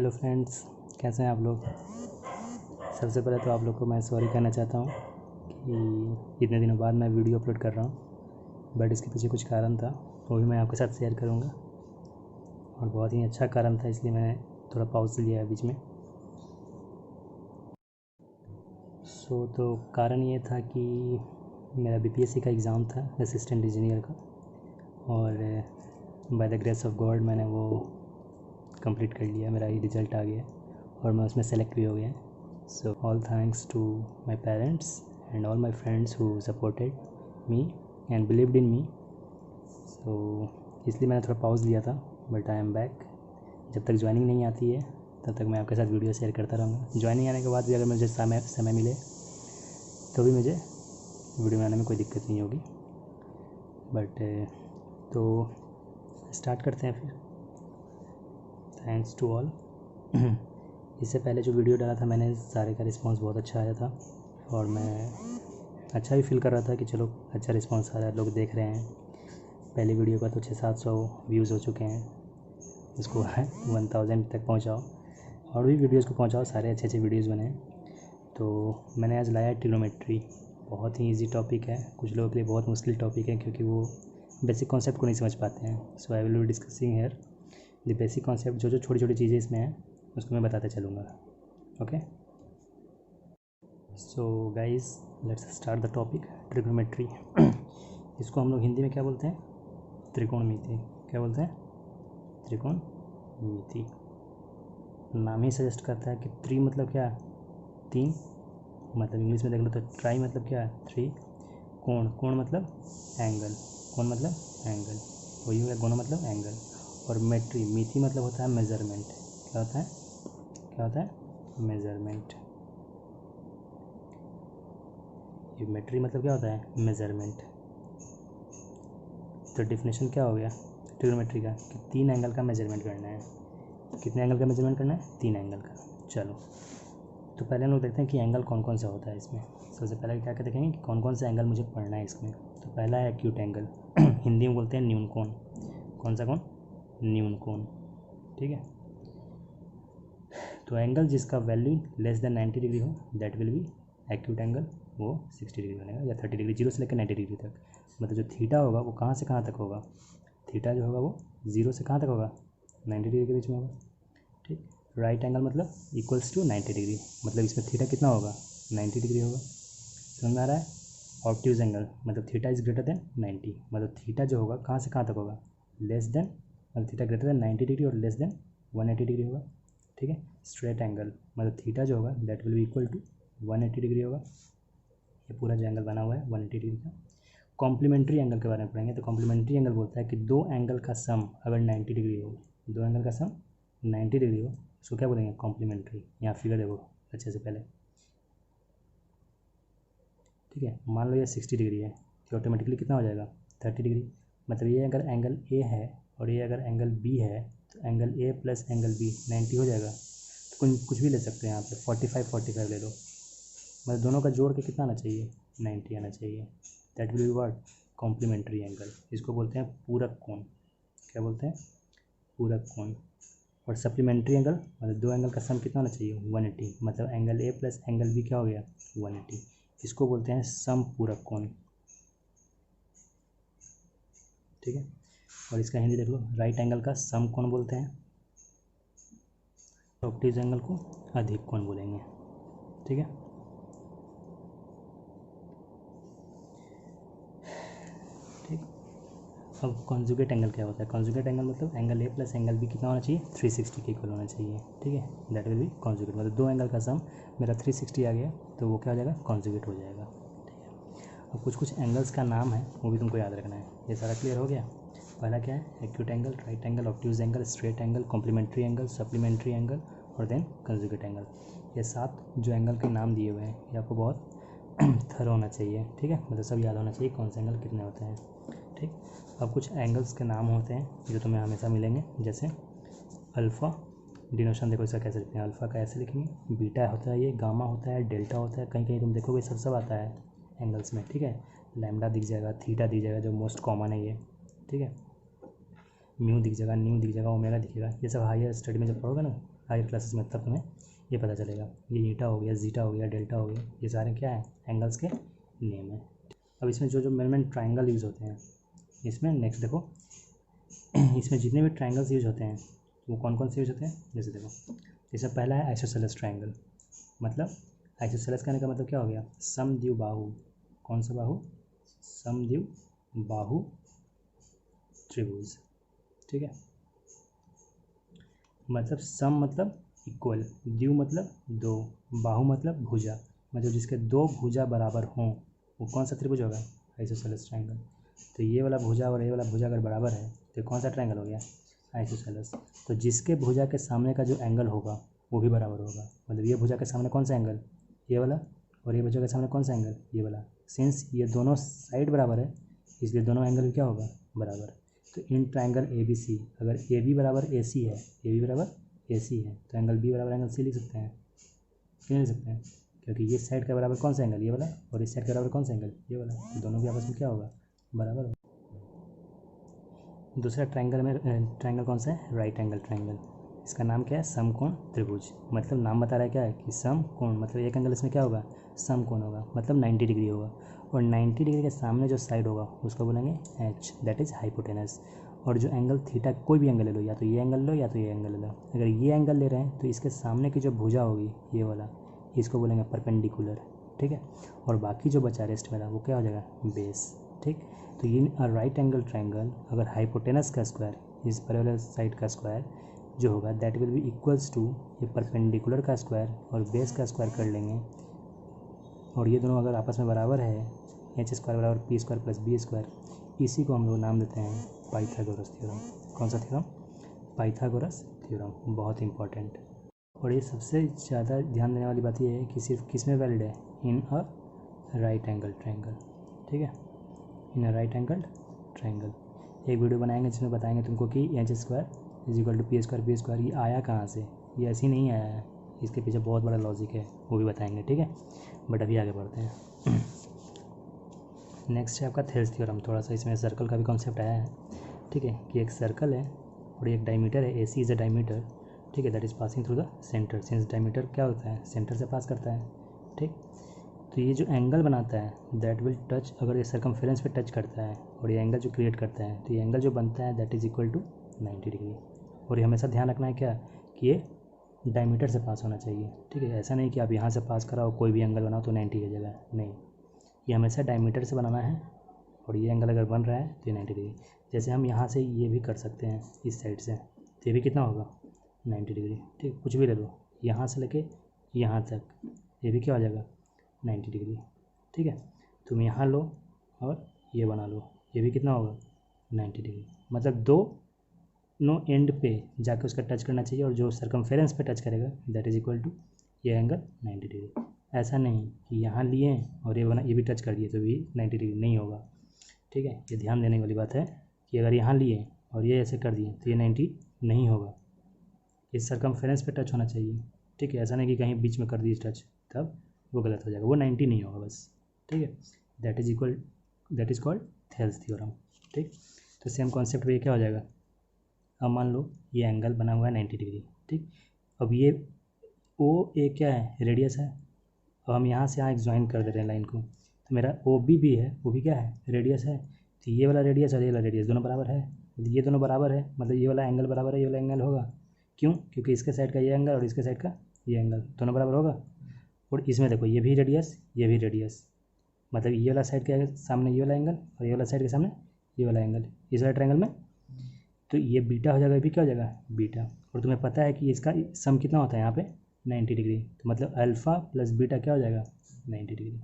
Hello friends, कैसे हैं आप लोग। सबसे पहले तो आप लोग को मैं सॉरी कहना चाहता हूँ कि इतने दिनों बाद मैं वीडियो अपलोड कर रहा हूँ, बट इसके पीछे कुछ कारण था, वो भी मैं आपके साथ शेयर करूँगा। और बहुत ही अच्छा कारण था, इसलिए मैंने थोड़ा पॉज लिया है बीच में। तो कारण ये था कि मेरा बीपीएससी का एग्ज़ाम था, असिस्टेंट इंजीनियर का, और by the grace of God मैंने वो कंप्लीट कर लिया। मेरा ही रिज़ल्ट आ गया और मैं उसमें सेलेक्ट भी हो गया। So all thanks to my parents and all my friends who supported me and believed in me. So इसलिए मैंने थोड़ा पॉज लिया था, बट आई एम बैक। जब तक ज्वाइनिंग नहीं आती है तब तक मैं आपके साथ वीडियो शेयर करता रहूँगा। ज्वाइनिंग आने के बाद भी अगर मुझे समय मिले तो भी मुझे वीडियो बनाने में कोई दिक्कत नहीं होगी। बट तो स्टार्ट करते हैं फिर। Thanks to all. इससे पहले जो वीडियो डाला था मैंने, सारे का रिस्पांस बहुत अच्छा आया था और मैं अच्छा भी फील कर रहा था कि चलो अच्छा रिस्पांस आ रहा है, लोग देख रहे हैं। पहले वीडियो का तो 600-700 व्यूज़ हो चुके हैं, इसको 1000 तक पहुंचाओ और भी वीडियोज़ को पहुंचाओ, सारे अच्छे वीडियोज़ बने। तो मैंने आज लाया ट्रिग्नोमेट्री। बहुत ही ईजी टॉपिक है, कुछ लोगों के लिए बहुत मुश्किल टॉपिक है क्योंकि वो बेसिक कॉन्सेप्ट को नहीं समझ पाते हैं। So I will be discussing here the basic concept. जो छोटी छोटी चीज़ें इसमें हैं उसको मैं बताते चलूँगा। Okay, so guys let's start the topic trigonometry. इसको हम लोग हिंदी में क्या बोलते हैं? त्रिकोणमिति। क्या बोलते हैं? त्रिकोणमिति। नाम ही सजेस्ट करता है कि त्रि मतलब क्या है? तीन। मतलब इंग्लिश में देख लो तो ट्राई मतलब क्या है? थ्री। कोण मतलब एंगल। कोण मतलब एंगल, वही हो गया। गोनो मतलब एंगल। और मेट्री, मिति मतलब होता है मेज़रमेंट। क्या होता है? क्या होता है? मेज़रमेंट। ये मेट्री मतलब क्या होता है? मेज़रमेंट। तो डेफिनेशन क्या हो गया ट्रिग्नोमेट्री का? कि तीन एंगल का मेज़रमेंट करना है। कितने एंगल का मेज़रमेंट करना है? तीन एंगल का। चलो, तो पहले हम लोग देखते हैं कि एंगल कौन कौन सा होता है इसमें। सबसे पहले क्या देखेंगे कि कौन कौन सा एंगल मुझे पढ़ना है इसमें। तो पहला है एक्यूट एंगल। हिंदी में बोलते हैं न्यून कोण। कौन सा कोण? न्यून कोण। ठीक है, तो एंगल जिसका वैल्यू लेस देन 90 डिग्री हो that will B acute angle. वो 60 डिग्री बनेगा या 30 डिग्री, 0 से लेकर 90 डिग्री तक। मतलब जो थीटा होगा वो कहाँ से कहाँ तक होगा? थीटा जो होगा वो 0 से कहाँ तक होगा? 90 डिग्री के बीच में होगा। ठीक, राइट एंगल मतलब इक्वल्स टू 90 डिग्री, मतलब इसमें थीटा कितना होगा? 90 डिग्री होगा। समझ में आ रहा है? ऑब्ट्यूज एंगल मतलब थीटा इज़ ग्रेटर देन 90, मतलब थीटा जो होगा कहाँ से कहाँ तक होगा? लेस देन, मतलब थीटा ग्रेटर देन 90 डिग्री और लेस देन 180 डिग्री होगा। ठीक है, स्ट्रेट एंगल मतलब थीटा जो होगा that will be equal to 180 degree होगा। ये पूरा जो एंगल बना हुआ है 180 डिग्री का। कॉम्प्लीमेंट्री एंगल के बारे में पढ़ेंगे। तो कॉम्प्लीमेंट्री एंगल बोलता है कि दो एंगल का सम अगर 90 डिग्री हो, दो एंगल का सम 90 डिग्री हो, उसको क्या बोलेंगे? कॉम्प्लीमेंट्री। यहाँ फिगर देखो अच्छे से पहले। ठीक है, मान लो ये 60 डिग्री है तो ऑटोमेटिकली कितना हो जाएगा? 30 डिग्री। मतलब ये अगर एंगल ए है और ये अगर एंगल बी है तो angle A plus angle B 90 हो जाएगा। तो कुछ भी ले सकते हैं यहाँ पे, 45 ले लो। मतलब दोनों का जोड़ के कितना आना चाहिए? 90 आना चाहिए। That will be what? Complementary angle. इसको बोलते हैं पूरक कोण। क्या बोलते हैं? पूरक कोण। और सप्लीमेंट्री एंगल मतलब दो एंगल का सम कितना होना चाहिए? 180। मतलब angle A plus angle B क्या हो गया? 180। इसको बोलते हैं समपूरक कोण। ठीक है, और इसका हिंदी देख लो, राइट एंगल का सम कोण बोलते हैं, ऑब्ट्यूज एंगल को अधिक कोण बोलेंगे। ठीक है, ठीक। अब कॉन्जुगेट एंगल क्या होता है? कॉन्जुगेट एंगल मतलब angle A plus angle B कितना होना चाहिए? 360 के इक्वल होना चाहिए। ठीक है, दैट विल बी कॉन्जुगेट। मतलब दो एंगल का सम मेरा 360 आ गया तो वो क्या हो जाएगा? कॉन्जुगेट हो जाएगा। ठीक है, अब कुछ एंगल्स का नाम है वो भी तुमको याद रखना है। ये सारा क्लियर हो गया? पहला क्या है? Acute angle, right angle, obtuse angle, straight angle, complementary angle, supplementary angle और देन कॉन्जुगेट एंगल। ये 7 जो एंगल के नाम दिए हुए हैं ये आपको बहुत थरो होना चाहिए। ठीक है, मतलब सब याद होना चाहिए कौन से एंगल कितने होते हैं। ठीक, अब कुछ एंगल्स के नाम होते हैं जो तुम्हें हमेशा मिलेंगे, जैसे अल्फ़ा। डिनोशन देखो इसका कैसे लिखते हैं? अल्फ़ा का ऐसे लिखेंगे, बीटा होता है ये, गामा होता है, डेल्टा होता है, कहीं कहीं तुम देखोगे सब आता है एंगल्स में। ठीक है, लैम्डा दिख जाएगा, थीटा दिख जाएगा जो मोस्ट कॉमन है ये। ठीक है, म्यू दिख जाएगा, न्यू दिख जाएगा, ओमेगा दिखेगा। ये सब हायर स्टडी में जब पढ़ोगे ना, हायर क्लासेस में, तब तुम्हें ये पता चलेगा। ये ईटा हो गया, जीटा हो गया, डेल्टा हो गया, ये सारे क्या है, एंगल्स के नेम है। अब इसमें जो मेन ट्राइंगल यूज़ होते हैं इसमें, नेक्स्ट देखो इसमें जितने भी ट्राइंगल्स यूज होते हैं वो कौन कौन से यूज होते हैं। जैसे देखो, जैसे पहला है आइसोसेलेस ट्राइंगल। मतलब आइसोसेलेस कहने का मतलब क्या हो गया, समद्विबाहु बाहु। कौन सा बाहु, समद्विबाहु बाहु त्रिभुज। ठीक है, मतलब सम मतलब इक्वल, द्वि मतलब दो, बाहु मतलब भुजा, मतलब जिसके दो भुजा बराबर हों वो कौन सा त्रिभुज होगा, आइसोसेलेस ट्राइंगल। तो ये वाला भुजा और ये वाला भुजा अगर बराबर है तो कौन सा ट्राइंगल हो गया, आइसोसेलेस। तो जिसके भुजा के सामने का जो एंगल होगा वो भी बराबर होगा। मतलब ये भुजा के सामने कौन सा एंगल, ये वाला, और ये भुजा के सामने कौन सा एंगल, ये वाला। सिंस ये दोनों साइड बराबर है इसलिए दोनों एंगल क्या होगा, बराबर। तो in triangle A B C, अगर ए बी बराबर ए सी है, ए बी बराबर ए सी है, तो एंगल बी बराबर एंगल सी लिख सकते हैं। क्यों लिख सकते हैं, क्योंकि ये साइड का बराबर कौन सा एंगल, ये वाला, और इस साइड का बराबर कौन सा एंगल, ये वाला। तो दोनों के आपस में क्या होगा, बराबर होगा। दूसरा ट्राइंगल कौन सा है, राइट एंगल ट्राइंगल। इसका नाम क्या है, समकोण त्रिभुज। मतलब नाम बता रहा है क्या है कि समकोण, मतलब एक एंगल इसमें क्या होगा, समकोण होगा, मतलब 90 डिग्री होगा। और 90 डिग्री के सामने जो साइड होगा उसको बोलेंगे एच, दैट इज़ हाइपोटेनस। और जो एंगल थीटा, कोई भी एंगल ले लो, या तो ये एंगल लो या तो ये एंगल ले लो। अगर ये एंगल ले रहे हैं तो इसके सामने की जो भुजा होगी ये वाला, इसको बोलेंगे परपेंडिकुलर। ठीक है, और बाकी जो बचा रेस्ट मेरा वो क्या हो जाएगा, बेस। ठीक, तो ये राइट एंगल ट्राइंगल अगर हाइपोटेनस का स्क्वायर, इस पैरेलल साइड का स्क्वायर जो होगा that will be equals to ये परपेंडिकुलर का स्क्वायर और बेस का स्क्वायर कर लेंगे। और ये दोनों अगर आपस में बराबर है, एच स्क्वायर बराबर P square plus B square, इसी को हम लोग नाम देते हैं पाइथागोरस थ्योरम। कौन सा थ्योरम, पाइथागोरस थ्योरम। बहुत इंपॉर्टेंट। और ये सबसे ज़्यादा ध्यान देने वाली बात ये है कि सिर्फ किस में वैलिड है, in a right angle triangle. ठीक है, in a right angle triangle. एक वीडियो बनाएंगे जिसमें बताएंगे तुमको कि H square is equal to P square B square ये आया कहाँ से, ये ऐसे ही नहीं आया है, इसके पीछे बहुत बड़ा लॉजिक है, वो भी बताएंगे। ठीक है, बट अभी आगे बढ़ते हैं। नेक्स्ट है आपका थेल्स थ्योरम। थोड़ा सा इसमें सर्कल का भी कॉन्सेप्ट आया है। ठीक है, कि एक सर्कल है और एक डायमीटर है, ए सी इज़ अ डायमीटर। ठीक है, that is passing through the centre, since diameter क्या होता है, सेंटर से पास करता है। ठीक, तो ये जो एंगल बनाता है दैट विल टच, अगर ये सर्कमफेरेंस पे टच करता है और ये एंगल जो क्रिएट करता है, तो ये एंगल जो बनता है that is equal to 90 degree. और ये हमेशा ध्यान रखना है क्या, कि ये डायमीटर से पास होना चाहिए। ठीक है, ऐसा नहीं कि आप यहाँ से पास कराओ कोई भी एंगल बनाओ तो 90 की जगह, नहीं, ये हमेशा डायमीटर से बनाना है। और ये एंगल अगर बन रहा है तो ये 90 डिग्री। जैसे हम यहाँ से ये भी कर सकते हैं इस साइड से, तो ये भी कितना होगा, 90 डिग्री। ठीक, कुछ भी ले लो, यहाँ से लेके यहाँ तक, ये भी क्या हो जाएगा, 90 डिग्री। ठीक है, तुम यहाँ लो और ये बना लो, ये भी कितना होगा, 90 डिग्री। मतलब दो नो एंड पे जाकर उसका टच करना चाहिए, और जो सर्कमफेरेंस पे टच करेगा दैट इज़ इक्वल टू ये एंगल 90 डिग्री। ऐसा नहीं कि यहाँ लिए और ये बना, ये भी टच कर दिए तो भी 90 डिग्री नहीं होगा। ठीक है, ये ध्यान देने वाली बात है कि अगर यहाँ लिए और ये ऐसे कर दिए तो ये 90 नहीं होगा, ये सर्कमफेरेंस पे टच होना चाहिए। ठीक है, ऐसा नहीं कि कहीं बीच में कर दिए टच तब वो गलत हो जाएगा, वो 90 नहीं होगा बस। ठीक है, that is called Thales theorem. ठीक, तो सेम कॉन्सेप्ट पे क्या हो जाएगा, अब मान लो ये एंगल बना हुआ है 90 डिग्री। ठीक, अब ये ओ ए क्या है, रेडियस है। अब हम यहाँ से यहाँ एक ज्वाइन कर दे रहे हैं लाइन को, तो मेरा ओ बी भी है, वो भी क्या है, रेडियस है। तो ये वाला रेडियस और ये वाला रेडियस दोनों बराबर है, ये दोनों बराबर है, मतलब ये वाला एंगल बराबर है, ये वाला एंगल होगा। क्यों, क्योंकि इसके साइड का ये एंगल और इसके साइड का ये एंगल दोनों बराबर होगा। और इसमें देखो ये भी रेडियस, ये भी रेडियस, मतलब ये वाला साइड के सामने ये वाला एंगल और ये वाला साइड के सामने ये वाला एंगल इस वाला ट्रायंगल में, तो ये बीटा हो जाएगा, ये भी क्या हो जाएगा, बीटा। और तुम्हें पता है कि इसका सम कितना होता है यहाँ पे, 90 डिग्री। तो मतलब अल्फ़ा प्लस बीटा क्या हो जाएगा, 90 डिग्री।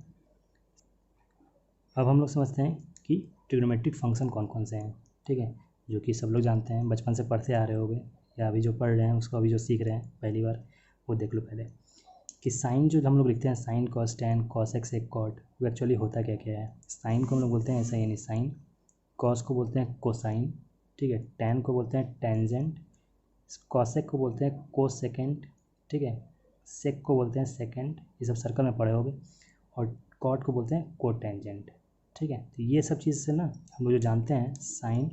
अब हम लोग समझते हैं कि ट्रिग्नोमेट्रिक फंक्शन कौन कौन से हैं। ठीक है, जो कि सब लोग जानते हैं, बचपन से पढ़ते आ रहे होंगे, या अभी जो पढ़ रहे हैं उसको अभी जो सीख रहे हैं पहली बार, वो देख लो पहले कि साइन जो हम लोग लिखते हैं, sine cos tan cos x एक कॉट, वो एक्चुअली होता क्या क्या है। साइन को हम लोग बोलते हैं ऐसा, यानी साइन। कॉस को बोलते हैं कोसाइन। ठीक है, टैन को बोलते हैं टेंजेंट। कॉसेक को बोलते हैं कोसेकेंट। ठीक है, सेक को बोलते हैं सेकेंड, ये सब सर्कल में पढ़े होंगे। और कॉट को बोलते हैं कोटेंजेंट। ठीक है, तो ये सब चीज़ से ना हम लोग जो जानते हैं, साइन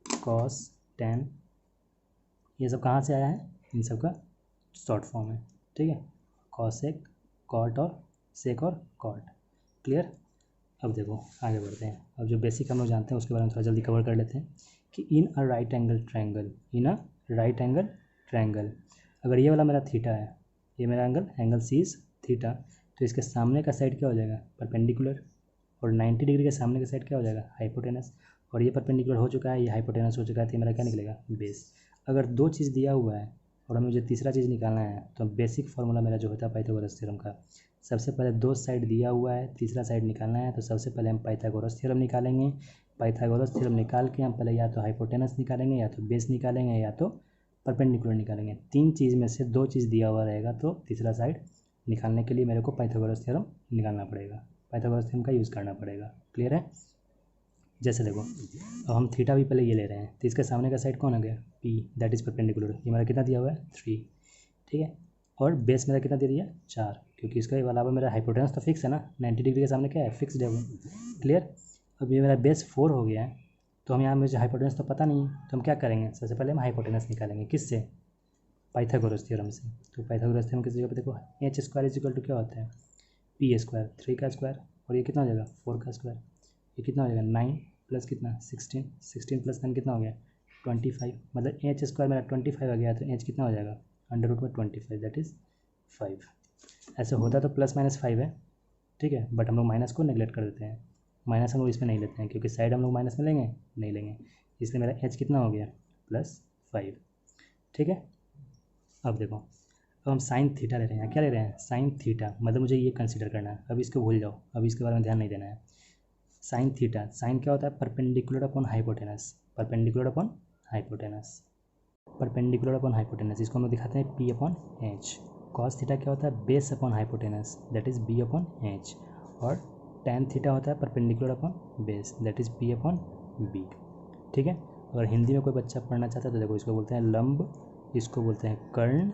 कॉस टैन, ये सब कहाँ से आया है, इन सब का शॉर्ट फॉर्म है, ठीक है, कॉसेक, कॉट और सेक और कॉट। क्लियर। अब देखो आगे बढ़ते हैं। अब जो बेसिक हम लोग जानते हैं उसके बारे में थोड़ा जल्दी कवर कर लेते हैं कि in a right angle triangle, in a right angle triangle, अगर ये वाला मेरा थीटा है, ये मेरा एंगल सी इज थीटा, तो इसके सामने का साइड क्या हो जाएगा, परपेंडिकुलर, और 90 डिग्री के सामने का साइड क्या हो जाएगा, हाइपोटेनस, और ये परपेंडिकुलर हो चुका है, ये हाइपोटेनस हो चुका है, तो मेरा क्या निकलेगा, बेस। अगर दो चीज़ दिया हुआ है और हमें मुझे तीसरा चीज़ निकालना है, तो बेसिक फार्मूला मेरा जो होता है पाइथागोरस थ्योरम का, सबसे पहले दो साइड दिया हुआ है, तीसरा साइड निकालना है, तो सबसे पहले हम पाइथागोरस थ्योरम निकालेंगे। पाइथागोरस थ्योरम निकाल के हम पहले या तो हाइपोटेनस निकालेंगे, या तो बेस निकालेंगे, या तो परपेंडिकुलर निकालेंगे। तीन चीज़ में से दो चीज़ दिया हुआ रहेगा, तो तीसरा साइड निकालने के लिए मेरे को पाइथागोरस थ्योरम निकालना पड़ेगा, पाइथागोरस थ्योरम का यूज़ करना पड़ेगा। क्लियर है। जैसे देखो अब हम थीटा भी पहले ये ले रहे हैं, तो इसके सामने का साइड कौन हो गया, पी, दैट इज़ परपेंडिकुलर, ये मेरा कितना दिया हुआ है 3, ठीक है, और बेस मेरा कितना दे दिया 4, क्योंकि इसके अलावा मेरा हाइपोटेनस तो फिक्स है ना, 90 डिग्री के सामने क्या है, फिक्स्ड है वो। क्लियर। अब ये मेरा बेस 4 हो गया है, तो हम यहाँ मुझे हाइपोटेनस तो पता नहीं है, तो हम क्या करेंगे, सबसे पहले हम हाइपोटेनस निकालेंगे, किससे, पाइथागोरस थ्योरम से। तो पाइथागोरस थ्योरम किस जगह पे देखो, H square is equal to क्या होता है, पी स्क्वायर, 3 का स्क्वायर, और ये कितना हो जाएगा 4 का स्क्वायर, ये कितना हो जाएगा 9 प्लस कितना 16, 16 प्लस 9 कितना हो गया 25, मतलब एच स्क्वायर मेरा 25 आ गया, तो एच कितना हो जाएगा अंडर रूट में 25, दैट इज़ 5। ऐसे होता तो प्लस माइनस 5 है, ठीक है, बट हम लोग माइनस को नेगलेक्ट कर देते हैं, माइनस हम लोग इसमें नहीं लेते हैं, क्योंकि साइड हम लोग माइनस में लेंगे नहीं लेंगे, इसलिए मेरा एच कितना हो गया +5, ठीक है। अब देखो, अब हम साइन थीटा ले रहे हैं, क्या ले रहे हैं, साइन थीटा, मतलब मुझे ये कंसीडर करना है, अब इसको भूल जाओ, अब इसके बारे में ध्यान नहीं देना है। साइन थीटा, साइन क्या होता है, perpendicular upon hypotenuse, perpendicular upon hypotenuse, perpendicular upon hypotenuse, इसको हम लोग दिखाते हैं P upon H. Cos theta क्या होता है, base upon hypotenuse, that is B upon H, और टैन थीटा होता है perpendicular upon base, that is P upon B, ठीक है। अगर हिंदी में कोई बच्चा पढ़ना चाहता है तो देखो, इसको बोलते हैं लंब, इसको बोलते हैं कर्ण,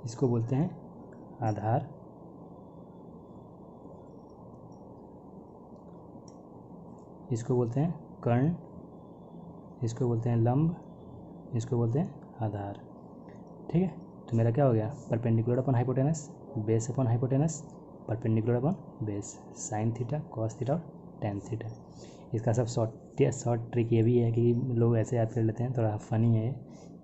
इसको बोलते हैं आधार, इसको बोलते हैं कर्ण, इसको बोलते हैं लंब, इसको बोलते हैं आधार, ठीक है। तो मेरा क्या हो गया, perpendicular upon hypotenuse, base upon hypotenuse, perpendicular upon base, sine theta, cos theta और टैन थीटा। इसका सब शॉर्ट ट्रिक ये भी है कि लोग ऐसे याद कर लेते हैं, थोड़ा फनी है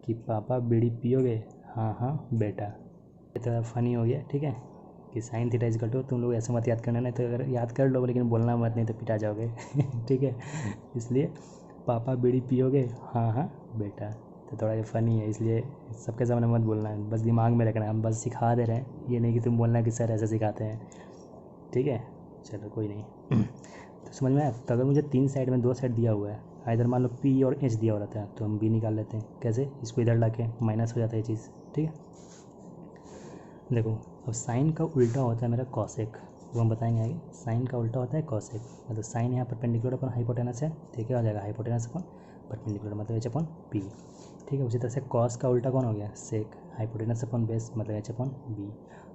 कि पापा बीड़ी पियोगे, हाँ हाँ बेटा, ये थोड़ा फनी हो गया, ठीक है, कि sine theta is equal to, तुम लोग ऐसे मत याद करना, नहीं तो अगर याद कर लो लेकिन बोलना मत, नहीं तो पिटा जाओगे ठीक है, इसलिए पापा बीड़ी पियोगे, हाँ हाँ बेटा, तो थोड़ा ये फ़नी है, इसलिए सबके सामने मत बोलना है, बस दिमाग में रखना है, हम बस सिखा दे रहे हैं, ये नहीं कि तुम बोलना कि सर ऐसे सिखाते हैं, ठीक है। चलो कोई नहीं तो समझ में आया। तो अगर मुझे तीन साइड में दो साइड दिया हुआ है, इधर मान लो पी और एच दिया हुआ रहता है, तो हम बी निकाल लेते हैं, कैसे, इसको इधर ला के माइनस हो जाता है ये चीज़, ठीक है। देखो अब साइन का उल्टा होता है मेरा कॉसेक, वो हम बताएंगे आगे, साइन का उल्टा होता है कॉसेक, मतलब साइन यहाँ परपेंडिकुलर अपन हाइपोटेनस है, ठीक है, हो जाएगा हाइपोटेनस अपन परपेंडिकुलर, मतलब एच अपन पी, ठीक है। उसी तरह से कॉस का उल्टा कौन हो गया, सेक, हाइपोटेनस अपन बेस, मतलब एच अपन बी,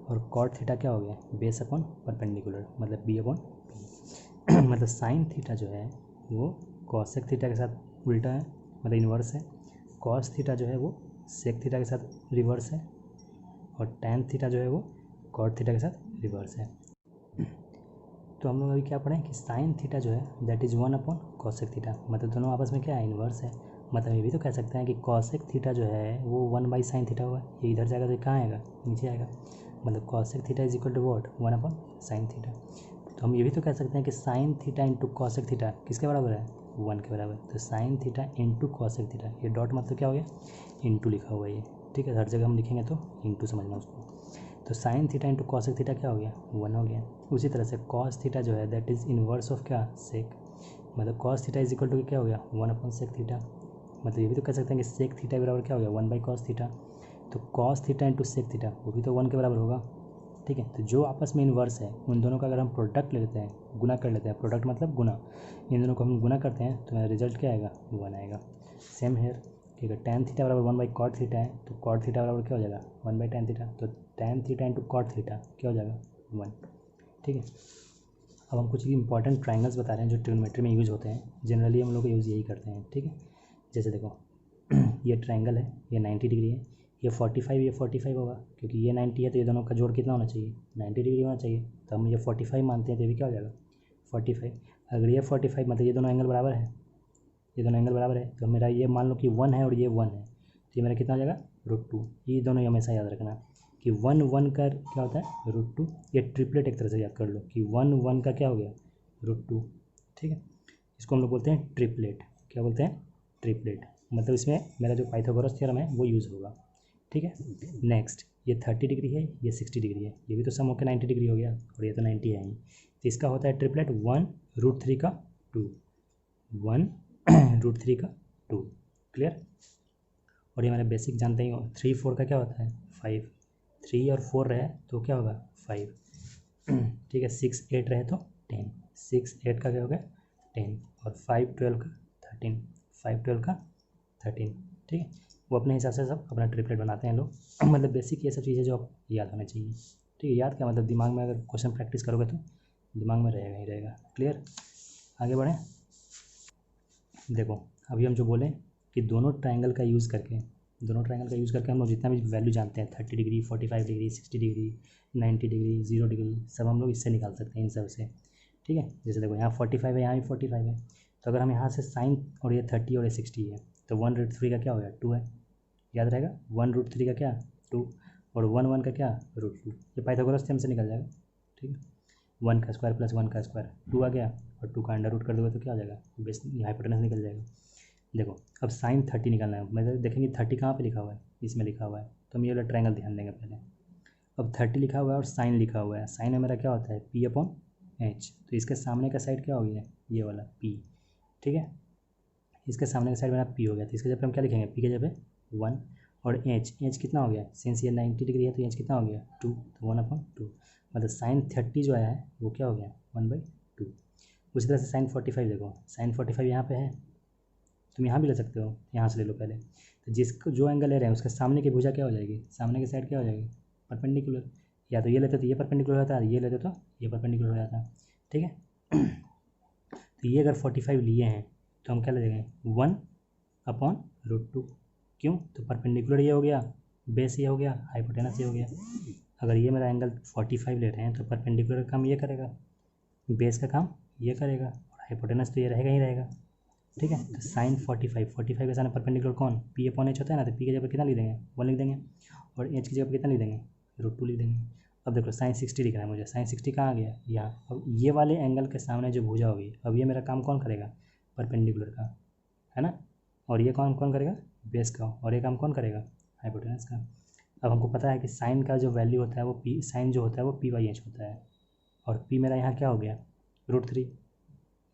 और कॉट थीटा क्या हो गया, बेस अपन परपेंडिकुलर, मतलब बी अपन पी मतलब साइन थीटा जो है वो कॉसेक थीटा के साथ उल्टा है, मतलब इन्वर्स है, कॉस थीटा जो है वो सेक थीटा के साथ रिवर्स है, और टैन थीटा जो है वो कॉट थीटा के साथ रिवर्स है। तो हम लोग अभी क्या पढ़ें कि साइन थीटा जो है that is 1 upon cosec theta, मतलब दोनों आपस में क्या है, इन्वर्स है, मतलब ये भी तो कह सकते हैं कि कॉसेक थीटा जो है वो 1/sin थीटा हुआ, ये इधर जाएगा तो कहाँ आएगा, नीचे आएगा, मतलब cosec theta is equal to what, 1 upon sine theta. तो हम ये भी तो कह सकते हैं कि sine theta into cosec theta किसके बराबर है, 1 के बराबर, तो sine theta into cosec theta, ये डॉट मतलब क्या हो गया, इंटू लिखा हुआ है ये, ठीक है, हर जगह हम लिखेंगे तो इंटू समझना उसको। तो sine theta into cosec theta क्या हो गया, 1 हो गया। उसी तरह से कॉस थीटा जो है दैट इज़ इनवर्स ऑफ क्या, सेक, मतलब cos theta is equal to क्या हो गया, 1 अपॉन सेक थीटा, मतलब ये भी तो कह सकते हैं कि सेक थीटा बराबर क्या हो गया, 1/cos थीटा, तो cos theta into sec theta वो भी तो 1 के बराबर होगा, ठीक है। तो जो आपस में इन्वर्स है उन दोनों का अगर हम प्रोडक्ट ले लेते हैं, गुना कर लेते हैं, प्रोडक्ट मतलब गुना, इन दोनों को हम गुना करते हैं तो मेरा रिजल्ट क्या आएगा, 1 आएगा। सेम हेयर, ठीक है, टैन थीटा बराबर 1/cot थीटा है, तो कॉट थीटा बराबर क्या हो जाएगा, 1/tan थीटा, तो tan theta into cot theta क्या हो जाएगा, 1, ठीक है। अब हम कुछ इंपॉर्टेंट ट्राइंगल्स बता रहे हैं जो ट्रिग्नोमेट्री में यूज़ होते हैं, जनरली हम लोग यूज़ यही करते हैं, ठीक है। जैसे देखो ये ट्राइंगल है, ये 90 डिग्री है, ये 45 ये 45 होगा, क्योंकि ये 90 है तो ये दोनों का जोड़ कितना होना चाहिए, 90 डिग्री होना चाहिए। तो हम ये 45 मानते हैं तो ये भी क्या हो जाएगा 45। अगर ये 45 मतलब ये दोनों एंगल बराबर है, ये दोनों एंगल बराबर है, तो मेरा ये मान लो कि 1 है और ये 1 है, तो ये मेरा कितना हो जाएगा √2। ये दोनों हमेशा याद रखना कि 1 1 का क्या होता है √2। ये ट्रिपलेट एक तरह से याद कर लो कि 1 1 का क्या हो गया √2। ठीक है, इसको हम लोग बोलते हैं ट्रिपलेट। क्या बोलते हैं ट्रिपलेट, मतलब इसमें मेरा जो पाइथागोरस थ्योरम है वो यूज़ होगा। ठीक है, नेक्स्ट ये 30 डिग्री है, ये 60 डिग्री है, ये भी तो सम होकर 90 डिग्री हो गया और ये तो 90 है ही। तो इसका होता है ट्रिपलेट 1 √3 का 2, 1 √3 का 2। क्लियर। और ये मैंने बेसिक जानते ही हो, 3 4 का क्या होता है 5, 3 और 4 रहे तो क्या होगा 5। ठीक है, 6 8 रहे तो 10, 6 8 का क्या हो गया 10, और 5 12 का 13, 5 12 का 13। ठीक है, वो अपने हिसाब से सब अपना ट्रिपलेट बनाते हैं लोग। मतलब बेसिक ये सब चीज़ें जो आप याद होना चाहिए। ठीक है, याद क्या मतलब दिमाग में अगर क्वेश्चन प्रैक्टिस करोगे तो दिमाग में रहेगा ही रहेगा। क्लियर, आगे बढ़ें। देखो अभी हम जो बोलें कि दोनों ट्रायंगल का यूज़ करके हम लोग जितना भी वैल्यू जानते हैं 30 degree 45 degree 60 degree 90 degree 0 degree सब हम लोग इससे निकाल सकते हैं इन सब से। ठीक है, जैसे देखो यहाँ 45 है, यहाँ भी 45 है, तो अगर हम यहाँ से साइन और ये 30 और ये 60 है तो 1 √3 का क्या हो गया 2 है, याद रहेगा 1 √3 का क्या 2 और 1 1 का क्या √2। ये पाइथागोरस थ्योरम से निकल जाएगा। ठीक है, 1 का स्क्वायर प्लस 1 का स्क्वायर 2 आ गया और 2 का अंडर रूट कर दोगे तो क्या हो जाएगा बेस हाइपोटेनस निकल जाएगा। देखो अब साइन 30 निकालना है, मतलब देखेंगे 30 कहाँ पे लिखा हुआ है, इसमें लिखा हुआ है, तो हम ये वाला ट्रायंगल ध्यान देंगे पहले। अब 30 लिखा हुआ है और साइन लिखा हुआ है, साइन में मेरा क्या होता है P/H, तो इसके सामने का साइड क्या हो गया ये वाला P। ठीक है, इसके सामने का साइड मेरा P हो गया, तो इसके जगह पे हम क्या लिखेंगे P के जगह पे 1 और H कितना हो गया, सिंस ये 90 डिग्री है तो H कितना हो गया 2, तो 1/2, मतलब साइन 30 जो आया है वो क्या हो गया 1/2। उसी तरह से साइन 45 देखो, साइन 45 यहाँ पे है, तुम यहाँ भी ले सकते हो, यहाँ से ले लो पहले। तो जिसको जो एंगल ले रहे हैं उसके सामने की भुजा क्या हो जाएगी, सामने की साइड क्या हो जाएगी परपेंडिकुलर। या तो ये लेते तो ये परपेंडिकुलर होता है, ये लेते तो ये परपेंडिकुलर हो जाता है। ठीक है, तो ये अगर 45 लिए हैं तो हम क्या ले लेंगे 1/√2। क्यों, तो परपेंडिकुलर ये हो गया, बेस ये हो गया, हाइपोटेनस ये हो गया। अगर ये मेरा एंगल 45 ले रहे हैं तो परपेंडिकुलर का काम ये करेगा, बेस का काम ये करेगा, और हाइपोटेनस तो ये रहेगा ही रहेगा। ठीक है, तो साइन 45 के सामने परपेंडिकुलर कौन P/H होता है ना, तो P की जगह पर कितना लिख देंगे 1 लिख देंगे, और H की जगह पर कितना लिख देंगे √2 लिख देंगे। अब देखो साइन 60 लिखना है मुझे, साइन 60 कहाँ आ गया यहाँ। अब ये वाले एंगल के सामने जो भुजा होगी, अब ये मेरा काम कौन करेगा परपेंडिकुलर का, है ना, और ये कौन कौन करेगा बेस का, और ये काम कौन करेगा हाइपोटेनस का। अब हमको पता है कि साइन का जो वैल्यू होता है वो P, साइन जो होता है वो P/H होता है, और P मेरा यहाँ क्या हो गया √3।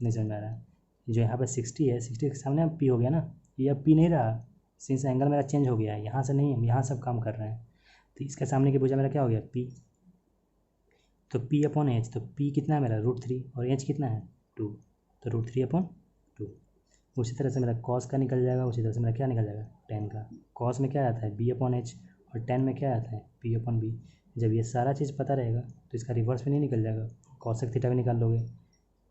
नहीं समझ में आ रहा है, जो यहाँ पे 60 है 60 के सामने अब P हो गया ना, ये अब P नहीं रहा, सिंस एंगल मेरा चेंज हो गया है, यहाँ से नहीं हम यहाँ सब काम कर रहे हैं, तो इसके सामने की भुजा मेरा क्या हो गया P, तो P/H, तो P कितना है मेरा √3 और H कितना है 2, तो √3/2। उसी तरह से मेरा कॉस का निकल जाएगा, उसी तरह से मेरा क्या निकल जाएगा टेन का। कॉस में क्या आता है B/H और टेन में क्या आता है P/B। जब ये सारा चीज़ पता रहेगा तो इसका रिवर्स भी नहीं निकल जाएगा, कॉसेक थीटा भी निकाल लोगे।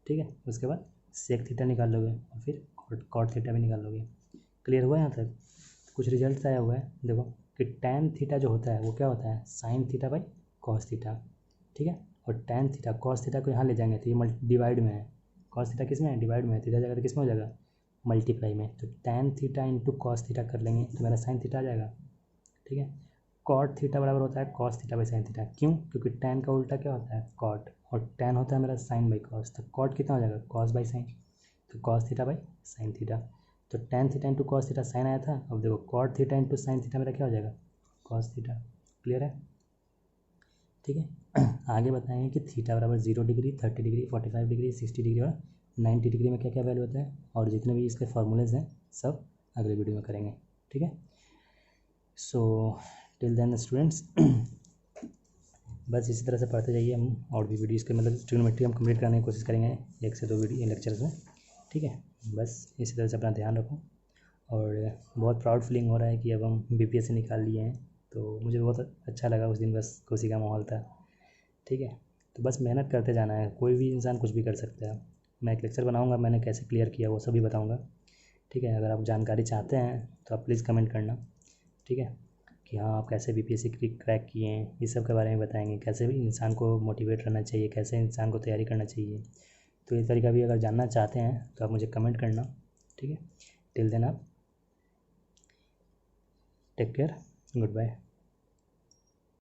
ठीक है, उसके बाद सेक थीटा निकाल लोगे और फिर कॉट थीटा भी निकाल लोगे। क्लियर हुआ यहाँ तक, कुछ रिजल्ट आया हुआ है देखो कि टैन थीटा जो होता है वो क्या होता है sine theta by cos theta. ठीक है, और टैन थीटा कॉस थीटा को यहाँ ले जाएंगे तो ये डिवाइड में है, कॉस थीटा किस में है डिवाइड में है, थीटा जाएगा तो किस में हो जाएगा मल्टीप्लाई में, तो tan theta into cos theta कर लेंगे तो मेरा साइन थीटा आ जाएगा। ठीक है, कॉट थीटा बराबर होता है cos theta by sine theta, क्यों, क्योंकि टैन का उल्टा क्या होता है कॉट, और टैन होता है मेरा साइन बाई कॉस, तो कॉट कितना हो जाएगा कॉस बाई साइन, तो cos theta by sine theta, तो tan theta into cos theta sine आया था। अब देखो cot theta into sine theta मेरा क्या हो जाएगा कॉस थीटा। क्लियर है, ठीक है। आगे बताएंगे कि थीटा बराबर 0 डिग्री 30 डिग्री 45 डिग्री 60 डिग्री और 90 डिग्री में क्या क्या वैल्यू होता है, और जितने भी इसके फार्मूलेज हैं सब अगले वीडियो में करेंगे। ठीक है, सो टिल देन स्टूडेंट्स बस इसी तरह से पढ़ते जाइए हम, और भी वीडियोज़ के मतलब ट्रिग्नोमेट्री हम कंप्लीट करने की कोशिश करेंगे 1 से 2 वीडियो लेक्चर्स में। ठीक है, बस इसी तरह से अपना ध्यान रखो, और बहुत प्राउड फीलिंग हो रहा है कि अब हम BPSC निकाल लिए हैं, तो मुझे बहुत अच्छा लगा उस दिन, बस खुशी का माहौल था। ठीक है, तो बस मेहनत करते जाना है, कोई भी इंसान कुछ भी कर सकता है। मैं एक लेक्चर बनाऊंगा मैंने कैसे क्लियर किया वो सभी बताऊंगा। ठीक है, अगर आप जानकारी चाहते हैं तो आप प्लीज़ कमेंट करना। ठीक है, कि हाँ आप कैसे बीपीएससी क्रैक किए हैं, इस सब के बारे में बताएंगे, कैसे भी इंसान को मोटिवेट रहना चाहिए, कैसे इंसान को तैयारी करना चाहिए। तो ये तरीका भी अगर जानना चाहते हैं तो आप मुझे कमेंट करना, ठीक है। टिल देन आप टेक केयर, गुड बाय।